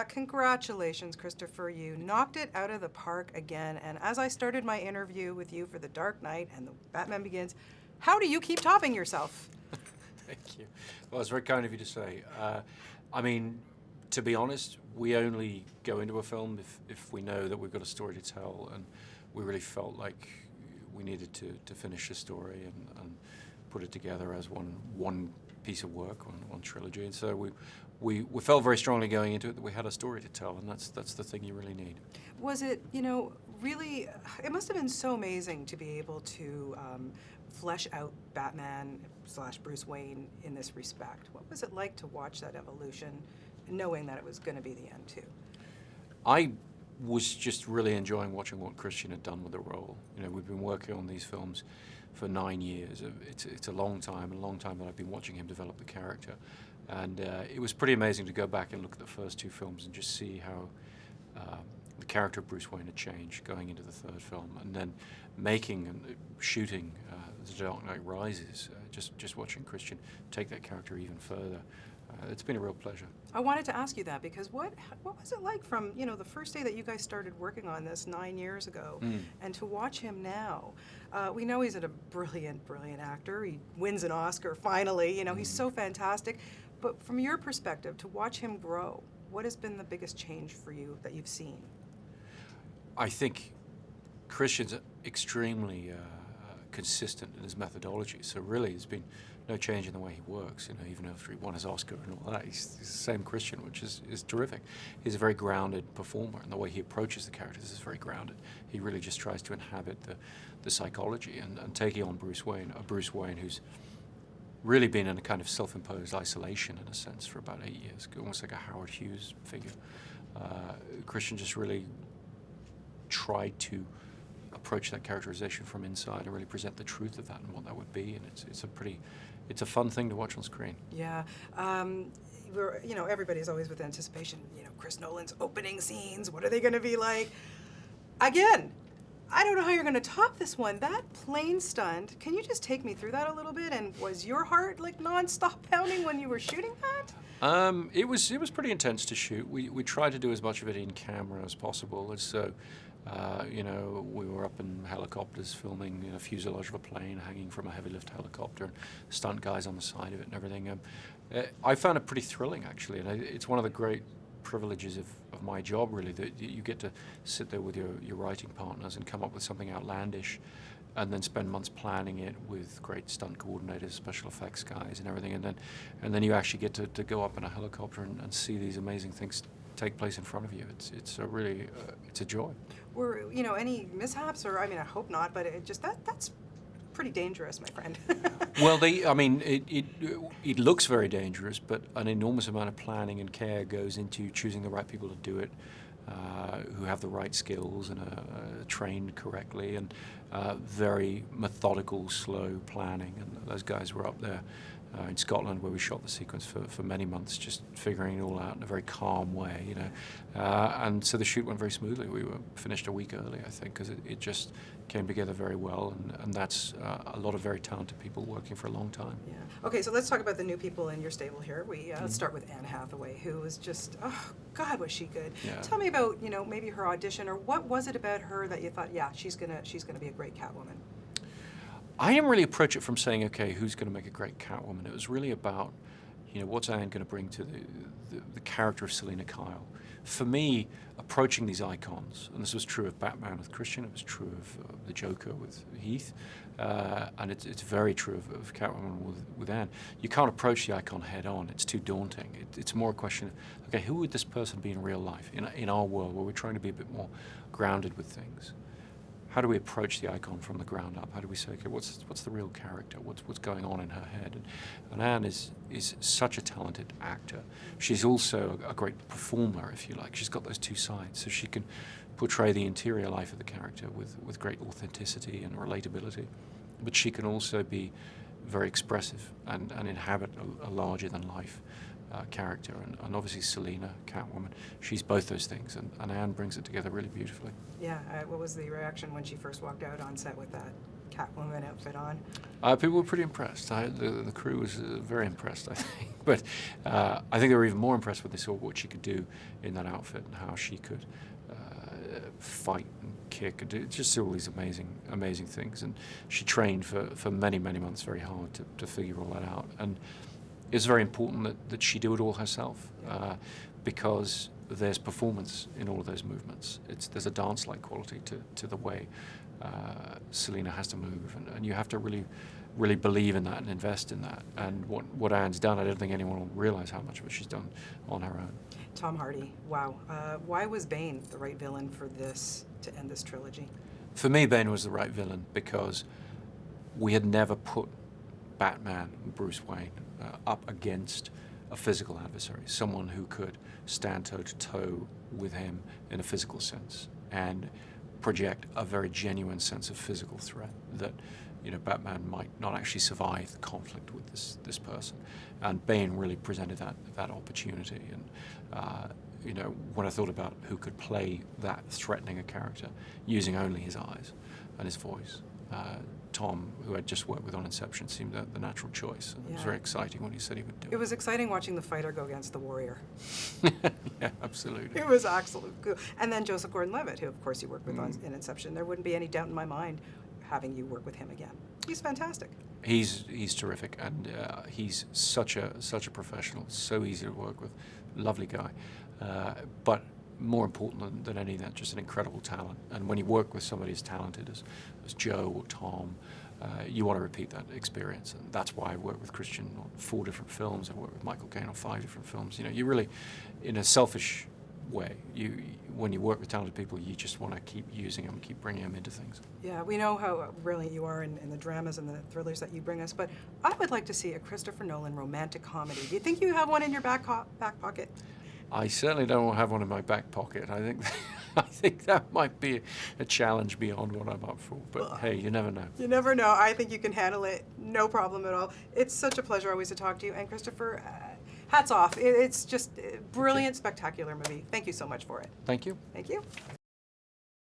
Congratulations, Christopher. You knocked it out of the park again. And as I started my interview with you for The Dark Knight and The Batman Begins, how do you keep topping yourself? Thank you. Well, it's very kind of you to say. I mean, to be honest, we only go into a film if we know that we've got a story to tell, and we really felt like we needed to finish the story and put it together as one piece of work, one trilogy. And so we felt very strongly going into it that we had a story to tell, and that's the thing you really need. Was it, really, it must have been so amazing to be able to flesh out Batman/Bruce Wayne in this respect. What was it like to watch that evolution, knowing that it was going to be the end too? I was just really enjoying watching what Christian had done with the role. We've been working on these films for 9 years. It's a long time that I've been watching him develop the character. And it was pretty amazing to go back and look at the first two films and just see how the character of Bruce Wayne had changed going into the third film, and then making and shooting The Dark Knight Rises, just watching Christian take that character even further. It's been a real pleasure. I wanted to ask you that because what was it like from the first day that you guys started working on this 9 years ago, and to watch him now? We know he's a brilliant actor. He wins an Oscar finally. He's so fantastic. But from your perspective, to watch him grow, what has been the biggest change for you that you've seen? I think Christian's extremely consistent in his methodology. So really, there's been no change in the way he works. Even after he won his Oscar and all that, he's the same Christian, which is terrific. He's a very grounded performer, and the way he approaches the characters is very grounded. He really just tries to inhabit the psychology and taking on Bruce Wayne, a Bruce Wayne who's really been in a kind of self-imposed isolation in a sense for about 8 years, almost like a Howard Hughes figure. Christian just really tried to approach that characterization from inside and really present the truth of that and what that would be, and it's a fun thing to watch on screen. Yeah. Everybody's always with anticipation. Chris Nolan's opening scenes. What are they going to be like? Again, I don't know how you're going to top this one. That plane stunt. Can you just take me through that a little bit? And was your heart like nonstop pounding when you were shooting that? It was pretty intense to shoot. We tried to do as much of it in camera as possible, and so we were up in helicopters filming a fuselage of a plane hanging from a heavy lift helicopter, and stunt guys on the side of it and everything. I found it pretty thrilling, actually, and it's one of the great privileges of my job, really, that you get to sit there with your writing partners and come up with something outlandish, and then spend months planning it with great stunt coordinators, special effects guys, and everything, and then you actually get to go up in a helicopter and see these amazing things take place in front of you. It's a joy. Were any mishaps, or I hope not, but that's pretty dangerous, my friend. Well, it looks very dangerous, but an enormous amount of planning and care goes into choosing the right people to do it, who have the right skills and are trained correctly, and very methodical, slow planning. And those guys were up there in Scotland, where we shot the sequence for many months, just figuring it all out in a very calm way, and so the shoot went very smoothly. We were finished a week early, I think, because it just came together very well, and that's a lot of very talented people working for a long time. Yeah. Okay, so let's talk about the new people in your stable here. Let's start with Anne Hathaway, who was just, oh God, was she good. Yeah. Tell me about, maybe her audition, or what was it about her that you thought, yeah, she's gonna be a great Catwoman? I didn't really approach it from saying, okay, who's going to make a great Catwoman? It was really about, what's Anne going to bring to the character of Selina Kyle. For me, approaching these icons, and this was true of Batman with Christian, it was true of the Joker with Heath, and it's very true of Catwoman with Anne. You can't approach the icon head on. It's too daunting. It's more a question of, okay, who would this person be in real life, in our world, where we're trying to be a bit more grounded with things? How do we approach the icon from the ground up? How do we say, okay, what's the real character? What's going on in her head? And Anne is such a talented actor. She's also a great performer, if you like. She's got those two sides, so she can portray the interior life of the character with great authenticity and relatability. But she can also be very expressive and inhabit a larger-than-life character. And obviously Selina, Catwoman, she's both those things, and Anne brings it together really beautifully. Yeah, what was the reaction when she first walked out on set with that Catwoman outfit on? People were pretty impressed. The crew was very impressed, I think. But I think they were even more impressed when they saw what she could do in that outfit and how she could fight and kick and just do all these amazing things. And she trained for many months very hard to figure all that out. And it's very important that she do it all herself, because there's performance in all of those movements. There's a dance-like quality to the way Selina has to move, and you have to really believe in that and invest in that. And what Anne's done, I don't think anyone will realize how much of it she's done on her own. Tom Hardy, wow. Why was Bane the right villain for this, to end this trilogy? For me, Bane was the right villain because we had never put Batman, Bruce Wayne, up against a physical adversary, someone who could stand toe-to-toe with him in a physical sense and project a very genuine sense of physical threat that, Batman might not actually survive the conflict with this person. And Bane really presented that opportunity. And, when I thought about who could play that threatening a character using only his eyes and his voice, Tom, who I'd just worked with on Inception, seemed the natural choice. And It was very exciting when he said he would do it. It was exciting watching the fighter go against the warrior. Yeah, absolutely. It was absolutely cool. And then Joseph Gordon-Levitt, who of course you worked with in Inception. There wouldn't be any doubt in my mind having you work with him again. He's fantastic. He's terrific, and he's such a professional, so easy to work with, lovely guy. But more important than any of that, just an incredible talent. And when you work with somebody as talented as Joe or Tom, you want to repeat that experience. And that's why I worked with Christian on 4 different films. I worked with Michael Caine on 5 different films. You really, in a selfish way, when you work with talented people, you just want to keep using them, keep bringing them into things. Yeah, we know how brilliant you are in the dramas and the thrillers that you bring us, but I would like to see a Christopher Nolan romantic comedy. Do you think you have one in your back pocket? I certainly don't have one in my back pocket. I think that might be a challenge beyond what I'm up for. But hey, you never know. You never know. I think you can handle it, no problem at all. It's such a pleasure always to talk to you. And Christopher, hats off. It's just a brilliant, spectacular movie. Thank you so much for it. Thank you. Thank you.